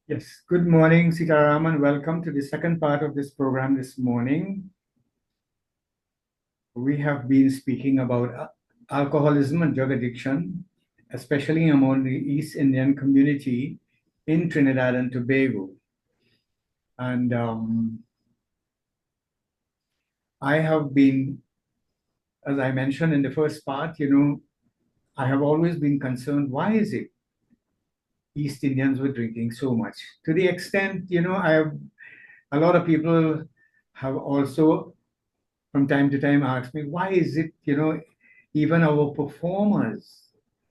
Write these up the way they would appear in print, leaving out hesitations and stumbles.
Yes, good morning, Sitaraman. Welcome to the second part of this program this morning. We have been speaking about alcoholism and drug addiction, especially among the East Indian community in Trinidad and Tobago. And I have been, as I mentioned in the first part, I have always been concerned, why is it East Indians were drinking so much? To the extent, a lot of people have also from time to time ask me, why is it, even our performers,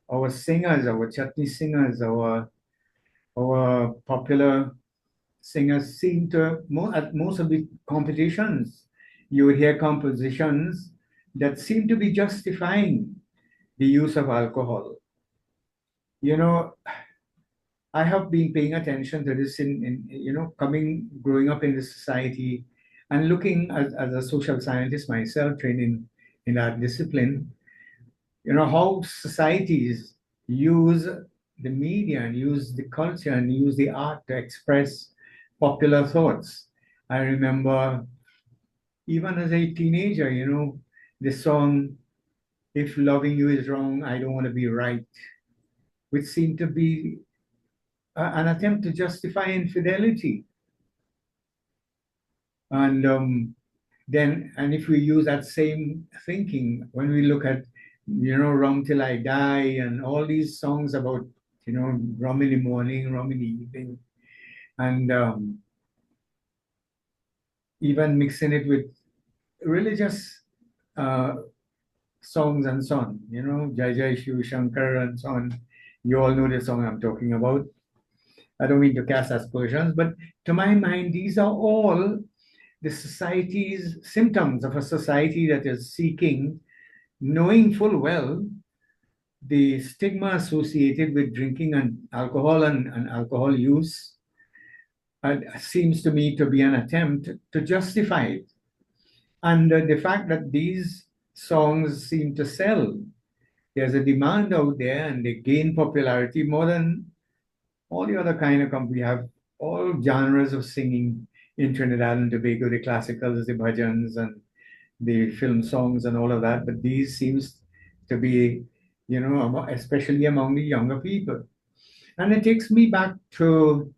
our singers, our chutney singers, our popular singers seem to, at most of the competitions, you would hear compositions that seem to be justifying the use of alcohol. You know, I have been paying attention to this growing up in this society and looking as a social scientist myself, trained in that discipline, how societies use the media and use the culture and use the art to express popular thoughts. I remember even as a teenager, the song, If Loving You Is Wrong, I Don't Want to Be Right, which seemed to be an attempt to justify infidelity. And and if we use that same thinking when we look at, Rum Till I Die and all these songs about, rum in the morning, rum in the evening, and even mixing it with religious uh, songs and so on, Jai Jai Shiv Shankar and so on. You all know the song I'm talking about. I don't mean to cast aspersions, but to my mind, these are all the society's symptoms of a society that is seeking, knowing full well the stigma associated with drinking and alcohol and alcohol use seems to me to be an attempt to justify it. And the fact that these songs seem to sell, there's a demand out there and they gain popularity more than all the other kind of we have all genres of singing in Trinidad and Tobago, the classicals, the bhajans, and the film songs and all of that. But these seems to be, especially among the younger people. And it takes me back to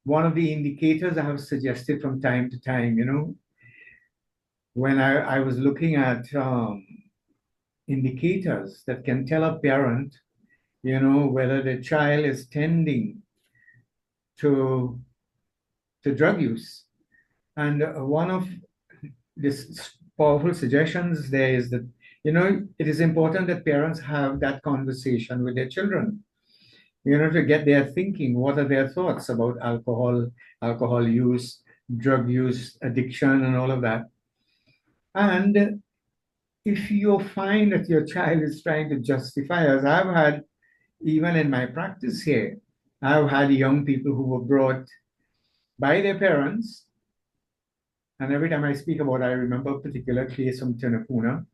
one of the indicators I have suggested from time to time, when I was looking at indicators that can tell a parent, whether the child is tending to drug use. And one of these powerful suggestions there is that, it is important that parents have that conversation with their children, to get their thinking. What are their thoughts about alcohol use, drug use, addiction, and all of that? And if you find that your child is trying to justify, as I've had, even in my practice here, I've had young people who were brought by their parents. And every time I speak about it, I remember a particular case from Tenafuna,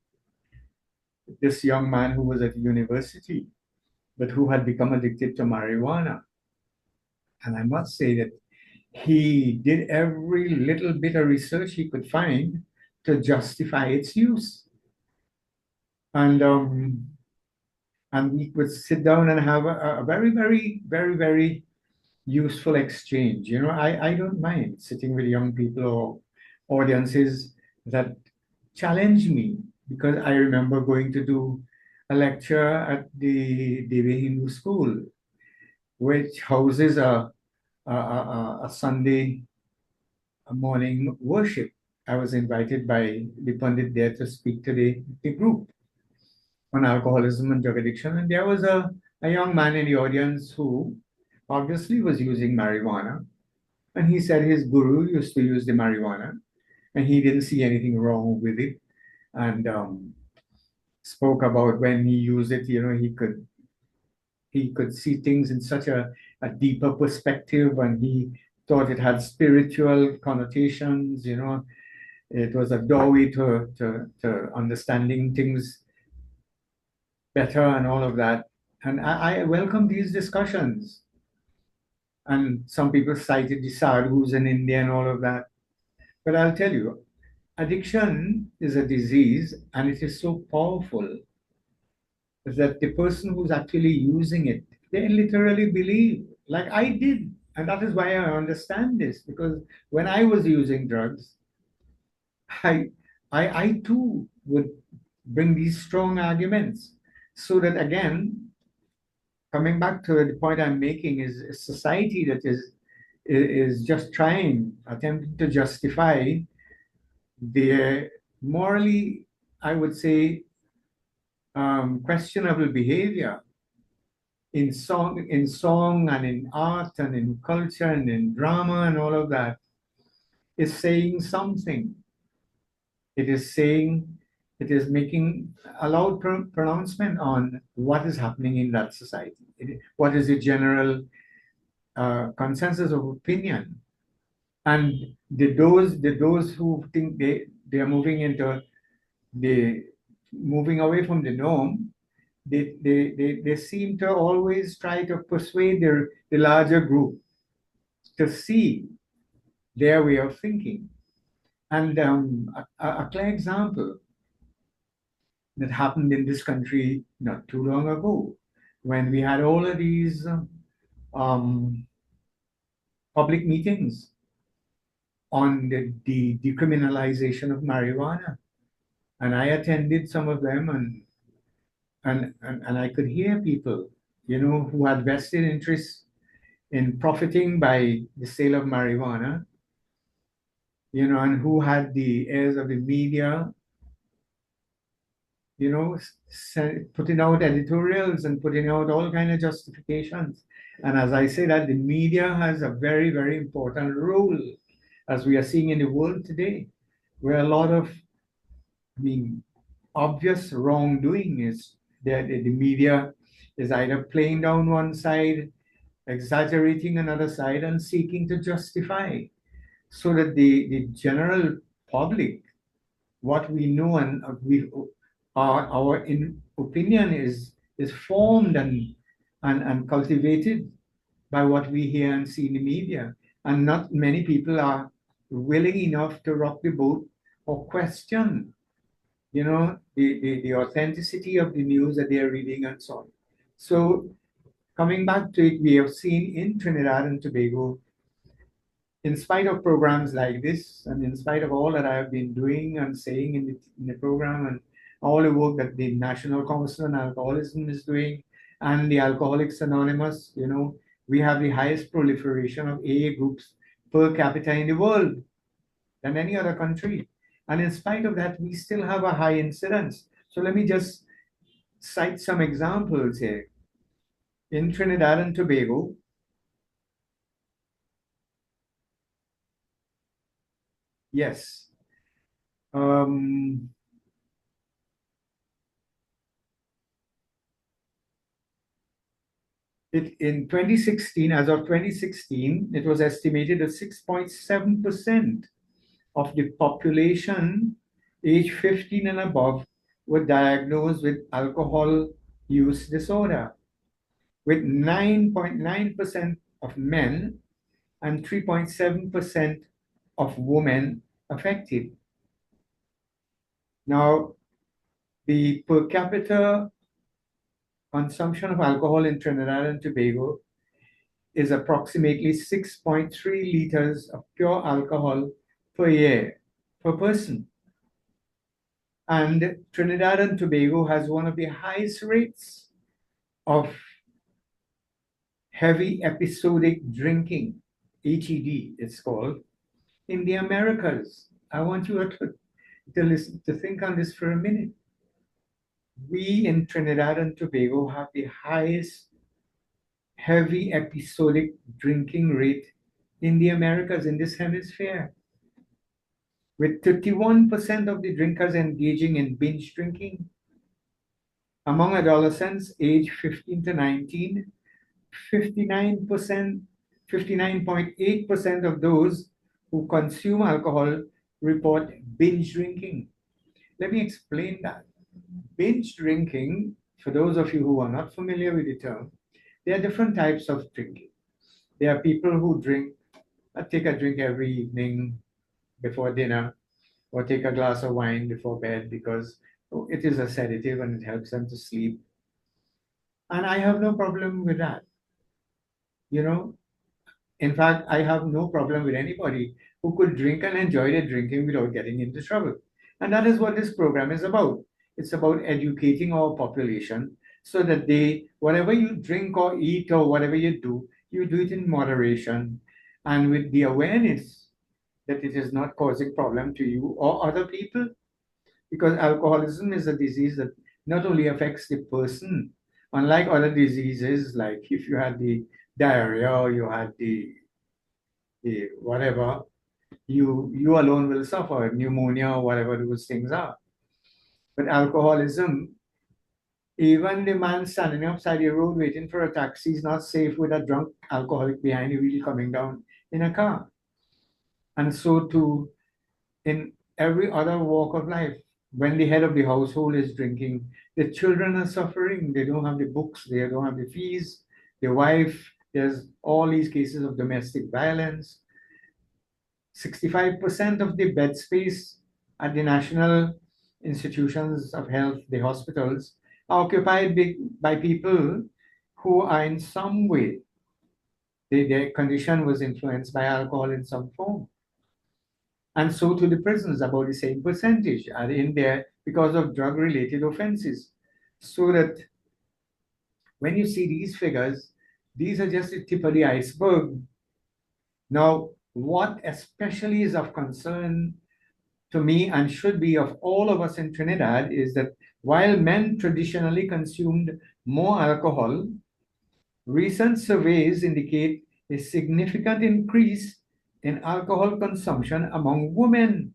this young man who was at university, but who had become addicted to marijuana. And I must say that he did every little bit of research he could find to justify its use. And we would sit down and have a very, very, very, very useful exchange. I don't mind sitting with young people or audiences that challenge me, because I remember going to do a lecture at the Devi Hindu School, which houses a Sunday morning worship. I was invited by the Pandit there to speak to the group on alcoholism and drug addiction. And there was a young man in the audience who obviously was using marijuana. And he said his guru used to use the marijuana and he didn't see anything wrong with it. And spoke about when he used it, he could see things in such a deeper perspective, and he thought it had spiritual connotations. It was a doorway to understanding things better and all of that. And I welcome these discussions. And some people cited the sadhus in India and all of that. But I'll tell you, addiction is a disease and it is so powerful that the person who's actually using it, they literally believe, like I did. And that is why I understand this, because when I was using drugs, I, I too would bring these strong arguments. So that again, coming back to the point I'm making is a society that is just trying, attempting to justify their morally, I would say, questionable behavior in song and in art and in culture and in drama and all of that is saying something. It is saying, it is making a loud pronouncement on what is happening in that society. What is the general consensus of opinion? And the those who think they are they moving away from the norm, they seem to always try to persuade the larger group to see their way of thinking. And a clear example that happened in this country not too long ago, when we had all of these um, public meetings on the decriminalization of marijuana. And I attended some of them, and I could hear people, who had vested interests in profiting by the sale of marijuana, and who had the ears of the media, putting out editorials and putting out all kind of justifications. And as I say that, the media has a very, very important role, as we are seeing in the world today, where a lot of the obvious wrongdoing is that the media is either playing down one side, exaggerating another side, and seeking to justify, so that the general public, what we know and our opinion is formed and cultivated by what we hear and see in the media. And not many people are willing enough to rock the boat or question, the authenticity of the news that they're reading and so on. So coming back to it, we have seen in Trinidad and Tobago, in spite of programs like this, and in spite of all that I have been doing and saying in the program, and all the work that the National Council on Alcoholism is doing, and the Alcoholics Anonymous, we have the highest proliferation of AA groups per capita in the world than any other country. And in spite of that, we still have a high incidence. So let me just cite some examples here. In Trinidad and Tobago, yes, um, in 2016, as of 2016, it was estimated that 6.7% of the population age 15 and above were diagnosed with alcohol use disorder, with 9.9% of men and 3.7% of women affected. Now, the per capita consumption of alcohol in Trinidad and Tobago is approximately 6.3 liters of pure alcohol per year per person. And Trinidad and Tobago has one of the highest rates of heavy episodic drinking, HED it's called, in the Americas. I want you to listen, to think on this for a minute. We in Trinidad and Tobago have the highest heavy episodic drinking rate in the Americas, in this hemisphere, with 31% of the drinkers engaging in binge drinking. Among adolescents aged 15 to 19, 59%, 59.8% of those who consume alcohol report binge drinking. Let me explain that. Binge drinking, for those of you who are not familiar with the term, there are different types of drinking. There are people who drink, take a drink every evening before dinner, or take a glass of wine before bed because it is a sedative and it helps them to sleep. And I have no problem with that. You know, in fact, I have no problem with anybody who could drink and enjoy their drinking without getting into trouble. And that is what this program is about. It's about educating our population so that they, whatever you drink or eat or whatever you do it in moderation and with the awareness that it is not causing problem to you or other people. Because alcoholism is a disease that not only affects the person, unlike other diseases, like if you had the diarrhea or you had the whatever, you alone will suffer pneumonia or whatever those things are. But alcoholism, even the man standing upside the road waiting for a taxi is not safe with a drunk alcoholic behind the wheel coming down in a car. And so too in every other walk of life. When the head of the household is drinking, the children are suffering. They don't have the books, they don't have the fees. The wife, there's all these cases of domestic violence. 65% of the bed space at the national institutions of health, the hospitals, are occupied by people who are in some way, their condition was influenced by alcohol in some form. And so to the prisons, about the same percentage are in there because of drug related offenses. So that when you see these figures, these are just the tip of the iceberg. Now, what especially is of concern to me and should be of all of us in Trinidad is that while men traditionally consumed more alcohol, recent surveys indicate a significant increase in alcohol consumption among women,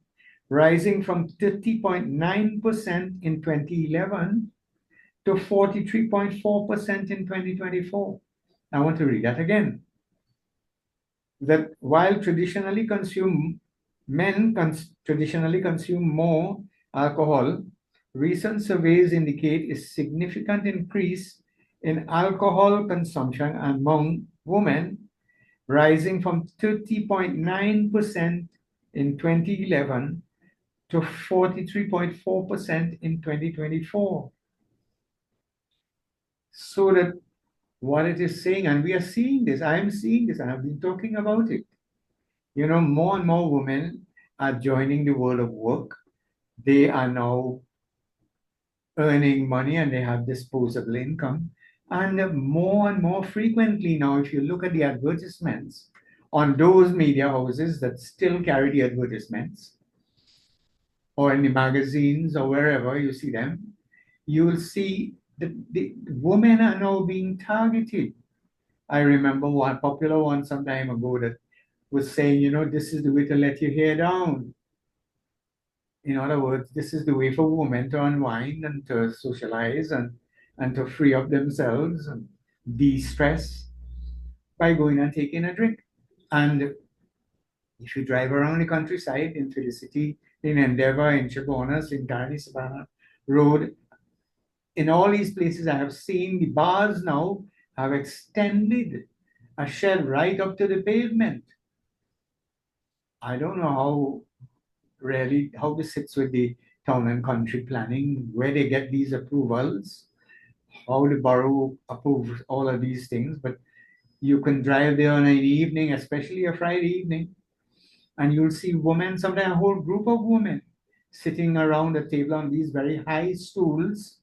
rising from 30.9% in 2011 to 43.4% in 2024. I want to read that again. That while traditionally consume more alcohol, recent surveys indicate a significant increase in alcohol consumption among women, rising from 30.9% in 2011 to 43.4% in 2024. So that what it is saying, and we are seeing this, I am seeing this, and I've been talking about it. More and more women are joining the world of work. They are now earning money and they have disposable income. And more and more frequently now, if you look at the advertisements on those media houses that still carry the advertisements, or in the magazines or wherever you see them, you will see that the women are now being targeted. I remember one popular one some time ago that was saying, this is the way to let your hair down. In other words, this is the way for women to unwind and to socialize and to free up themselves and de-stress by going and taking a drink. And if you drive around the countryside in Felicity, in Endeavour, in Chabonas, in Carney Savannah Road, in all these places I have seen the bars now have extended a shed right up to the pavement. I don't know how this sits with the town and country planning, where they get these approvals, how the borough approves all of these things. But you can drive there on an evening, especially a Friday evening, and you'll see women, sometimes a whole group of women, sitting around a table on these very high stools,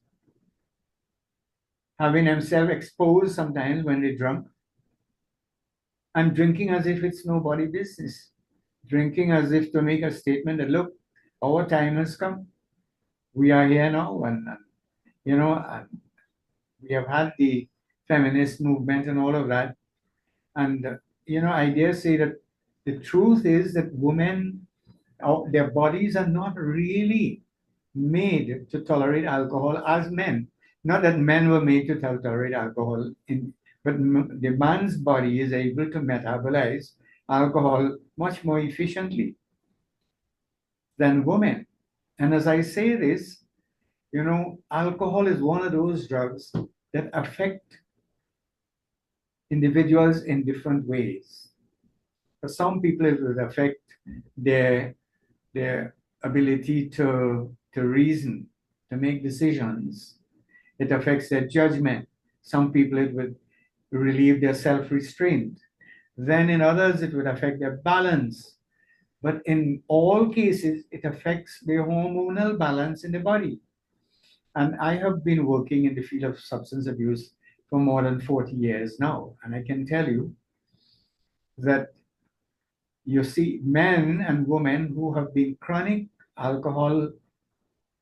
having themselves exposed sometimes when they're drunk, and drinking as if it's nobody business, drinking as if to make a statement that, look, our time has come. We are here now, and you know, we have had the feminist movement and all of that. And, I dare say that the truth is that women, their bodies are not really made to tolerate alcohol as men. Not that men were made to tolerate alcohol, but the man's body is able to metabolize alcohol much more efficiently than women. And as I say this, alcohol is one of those drugs that affect individuals in different ways. For some people, it would affect their their ability to reason, to make decisions. It affects their judgment. Some people, it would relieve their self-restraint. Then in others, it would affect their balance. But in all cases, it affects their hormonal balance in the body. And I have been working in the field of substance abuse for more than 40 years now. And I can tell you that you see men and women who have been chronic alcohol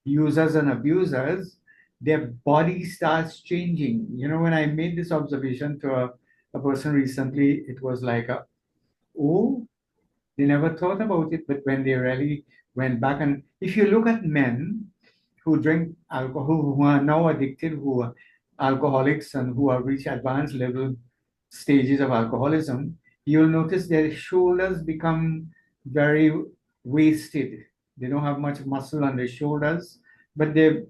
users and abusers, their body starts changing. You know, when I made this observation to a person recently, it was like, oh, they never thought about it. But when they really went back, and if you look at men who drink alcohol, who are now addicted, who are alcoholics, and who have reached advanced level stages of alcoholism, you'll notice their shoulders become very wasted. They don't have much muscle on their shoulders, but their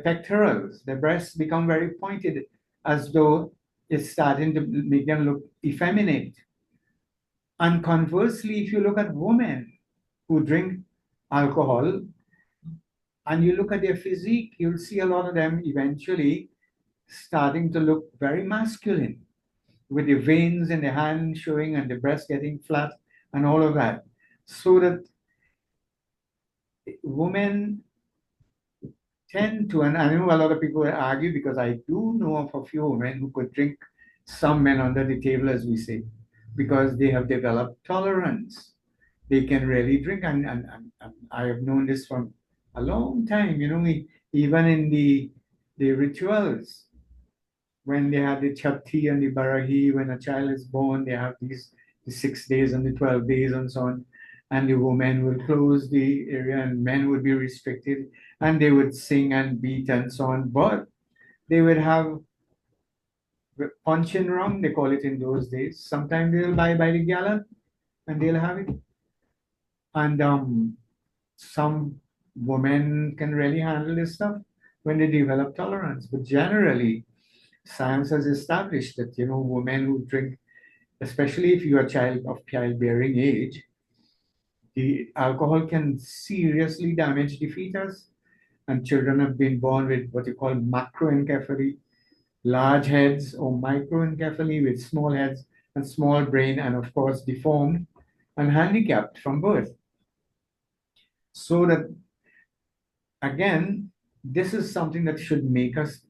pectorals, their breasts become very pointed, as though it's starting to make them look effeminate. And conversely, if you look at women who drink alcohol and you look at their physique, you'll see a lot of them eventually starting to look very masculine, with the veins in the hand showing and the breast getting flat and all of that. So that women tend to, and I know a lot of people will argue because I do know of a few women who could drink some men under the table, as we say, because they have developed tolerance. They can really drink, and I have known this from a long time. You know, even in the rituals, when they have the chapti and the barahi, when a child is born, they have these the 6 days and the 12 days and so on. And the women will close the area and men would be restricted and they would sing and beat and so on. But they would have punch and rum, they call it in those days. Sometimes they'll buy by the gallon and they'll have it. And some women can really handle this stuff when they develop tolerance. But generally, science has established that, you know, women who drink, especially if you're a child of childbearing age, the alcohol can seriously damage the fetus. And children have been born with what you call macroencephaly, large heads, or microencephaly with small heads and small brain, and of course deformed and handicapped from birth. So that, again, this is something that should make us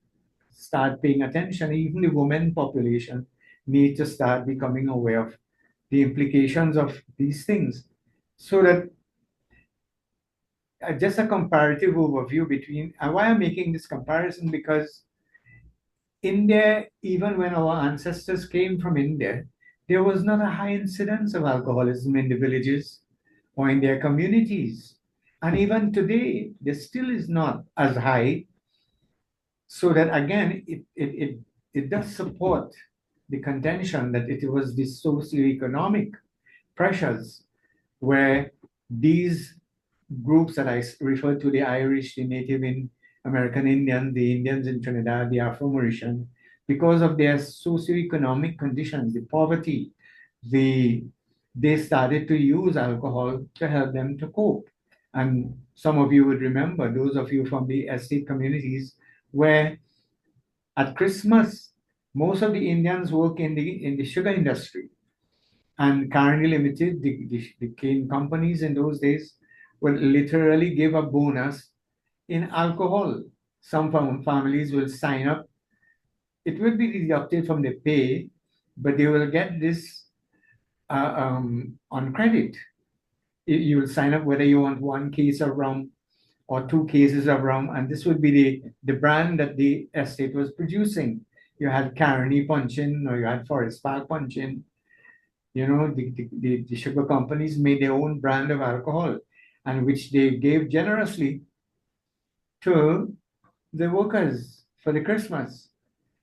start paying attention. Even the women population need to start becoming aware of the implications of these things. So that just a comparative overview between, and why I'm making this comparison, because India, even when our ancestors came from India, there was not a high incidence of alcoholism in the villages or in their communities. And even today, there still is not as high. So that again, it does support the contention that it was the socioeconomic pressures where these groups that I referred to, the Irish, the Native American Indian, the Indians in Trinidad, the Afro-Mauritian, because of their socioeconomic conditions, the poverty, they started to use alcohol to help them to cope. And some of you would remember, those of you from the estate communities, where at Christmas, most of the Indians work in the sugar industry. And Carnegie Limited, the cane companies in those days, would literally give a bonus in alcohol. Some families will sign up. It will be deducted from the pay, but they will get this on credit. You will sign up whether you want 1 case of rum or 2 cases of rum, and this would be the brand that the estate was producing. You had Carney Punchin, or you had Forest Park Punchin. You know, the sugar companies made their own brand of alcohol, and which they gave generously to the workers for the Christmas.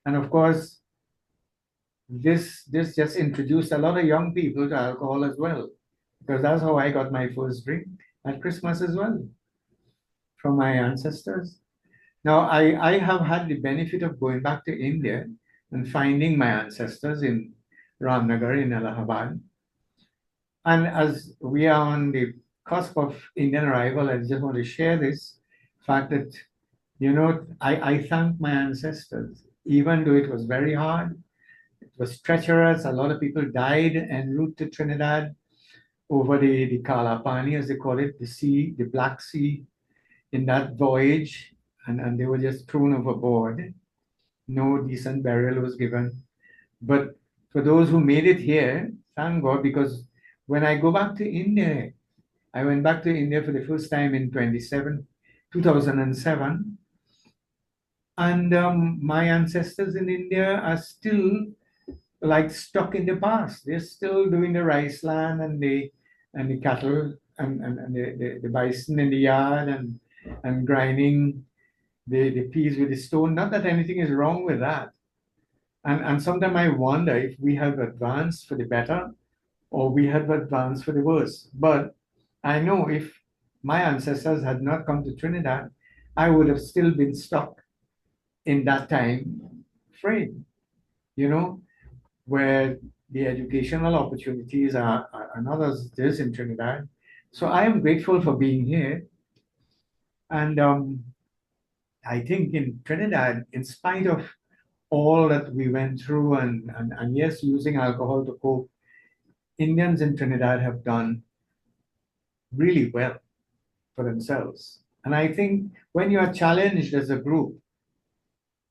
And of course, this just introduced a lot of young people to alcohol as well, because that's how I got my first drink at Christmas as well, from my ancestors. Now, I have had the benefit of going back to India and finding my ancestors in Ramnagar in Allahabad. And as we are on the cusp of Indian arrival, I just want to share this fact that, I thank my ancestors, even though it was very hard, it was treacherous. A lot of people died en route to Trinidad over the Kalapani, as they call it, the sea, the Black Sea, in that voyage, and they were just thrown overboard. No decent burial was given. But for those who made it here, thank God, because when I go back to India, I went back to India for the first time in 2007, and my ancestors in India are still like stuck in the past. They're still doing the rice land and the cattle and the bison in the yard and grinding the peas with the stone. Not that anything is wrong with that. And sometimes I wonder if we have advanced for the better or we have advanced for the worse. But I know if my ancestors had not come to Trinidad, I would have still been stuck in that time frame, you know, where the educational opportunities are not as it is in Trinidad. So I am grateful for being here. And I think in Trinidad, in spite of all that we went through and yes, using alcohol to cope, Indians in Trinidad have done really well for themselves. And I think when you are challenged as a group,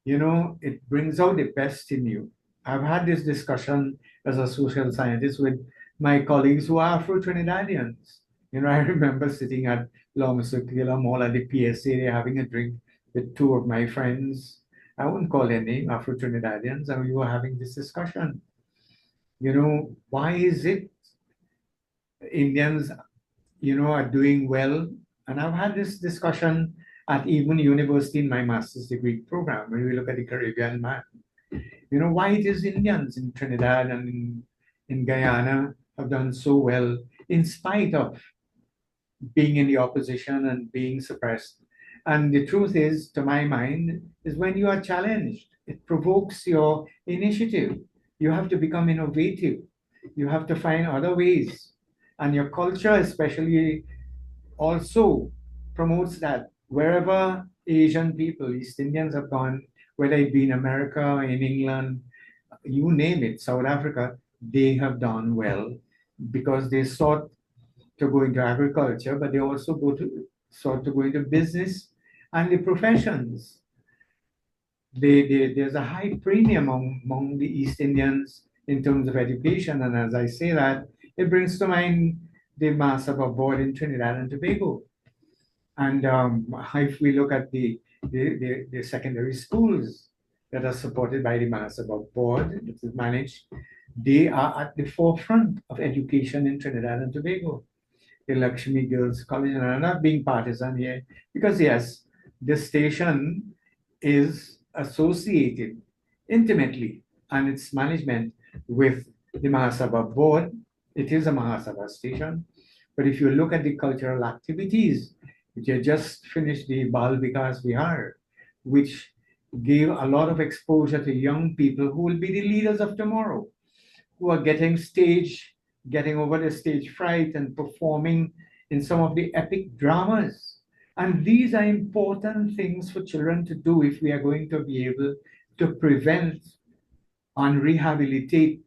it brings out the best in you. I've had this discussion as a social scientist with my colleagues who are Afro Trinidadians. I remember sitting at Long Circular Mall at the PSA, they're having a drink with two of my friends. I wouldn't call their name Afro Trinidadians, and we were having this discussion. Why is it Indians, are doing well? And I've had this discussion at even university in my master's degree program when we look at the Caribbean map. Why it is Indians in Trinidad and in Guyana have done so well in spite of being in the opposition and being suppressed. And the truth is, to my mind, is when you are challenged, it provokes your initiative. You have to become innovative. You have to find other ways. And your culture, especially, also promotes that wherever Asian people, East Indians have gone, whether it be in America, in England, you name it, South Africa, they have done well because they sought to go into agriculture, but they also sought to go into business and the professions. There's a high premium among the East Indians in terms of education. And as I say that, it brings to mind the Mahasabha board in Trinidad and Tobago. And if we look at the secondary schools that are supported by the Mahasabha board, that is managed, they are at the forefront of education in Trinidad and Tobago. The Lakshmi Girls College, and I'm not being partisan here, because yes, the station is associated intimately and its management with the Mahasabha board. It is a Mahasabha station. But if you look at the cultural activities, which had just finished the Bal Vikas Vihar, which gave a lot of exposure to young people who will be the leaders of tomorrow, who are getting over the stage fright and performing in some of the epic dramas. And these are important things for children to do if we are going to be able to prevent and rehabilitate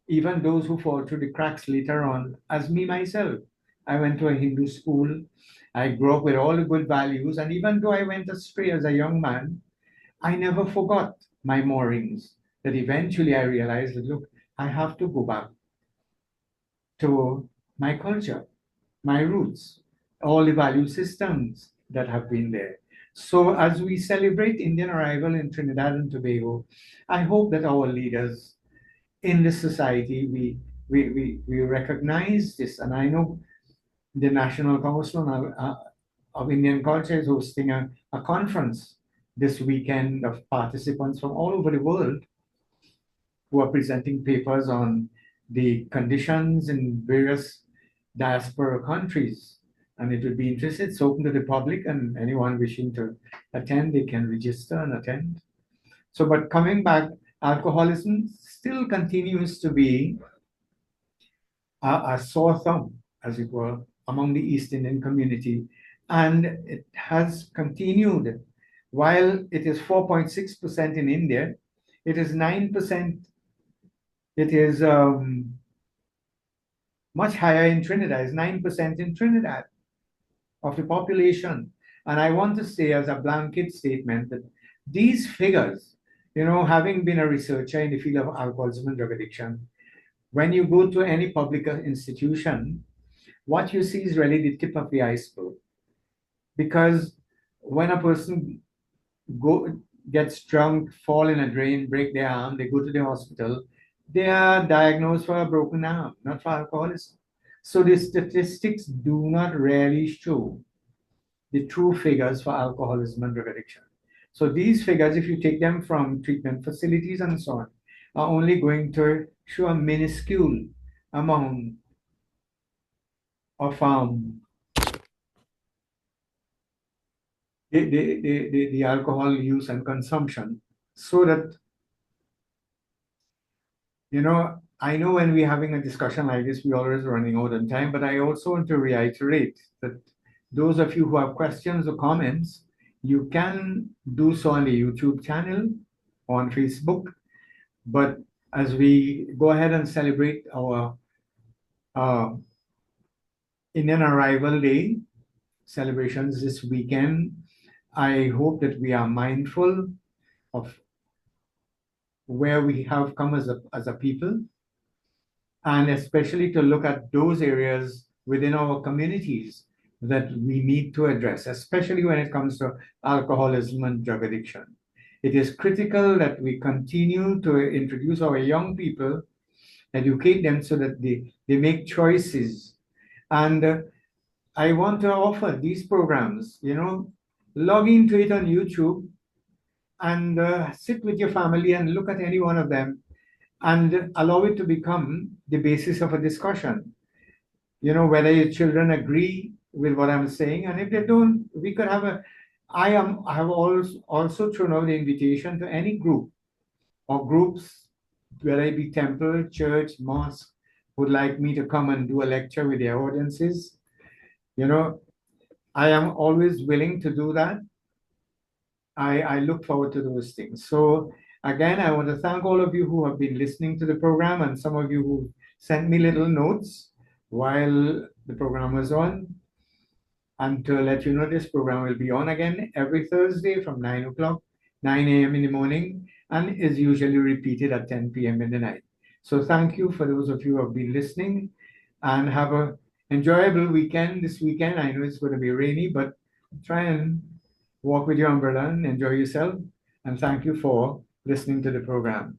even those who fall through the cracks later on, as me myself. I went to a Hindu school. I grew up with all the good values. And even though I went astray as a young man, I never forgot my moorings. That eventually I realized that, look, I have to go back to my culture, my roots, all the value systems that have been there. So as we celebrate Indian arrival in Trinidad and Tobago, I hope that our leaders in this society, we recognize this. And I know the National Council of Indian Culture is hosting a conference this weekend of participants from all over the world who are presenting papers on the conditions in various diaspora countries. And it will be interesting. It's open to the public, and anyone wishing to attend, they can register and attend. So, but coming back, alcoholism still continues to be a sore thumb, as it were, among the East Indian community. And it has continued. While it is 4.6% in India, it is 9%, it is much higher in Trinidad, it's 9% in Trinidad of the population. And I want to say, as a blanket statement, that these figures, having been a researcher in the field of alcoholism and drug addiction, when you go to any public institution, what you see is really the tip of the iceberg. Because when a person go gets drunk, fall in a drain, break their arm, they go to the hospital, they are diagnosed for a broken arm, not for alcoholism. So the statistics do not really show the true figures for alcoholism and drug addiction. So these figures, if you take them from treatment facilities and so on, are only going to show a minuscule amount of the alcohol use and consumption. So that, I know when we're having a discussion like this, we're always running out of time, but I also want to reiterate that those of you who have questions or comments, you can do so on the YouTube channel, on Facebook. But as we go ahead and celebrate our Indian Arrival Day celebrations this weekend, I hope that we are mindful of where we have come as a people, and especially to look at those areas within our communities that we need to address, especially when it comes to alcoholism and drug addiction. It is critical that we continue to introduce our young people, educate them so that they make choices. And I want to offer these programs, log into it on YouTube and sit with your family and look at any one of them and allow it to become the basis of a discussion. Whether your children agree with what I'm saying, and if they don't, we could have I have also thrown out the invitation to any group or groups, whether it be temple, church, mosque, would like me to come and do a lecture with their audiences. I am always willing to do that. I look forward to those things. So again, I want to thank all of you who have been listening to the program, and some of you who sent me little notes while the program was on. And to let you know, this program will be on again every Thursday from 9 o'clock, 9 a.m. in the morning, and is usually repeated at 10 p.m. in the night. So thank you for those of you who have been listening, and have a enjoyable weekend this weekend. I know it's going to be rainy, but try and walk with your umbrella and enjoy yourself. And thank you for listening to the program.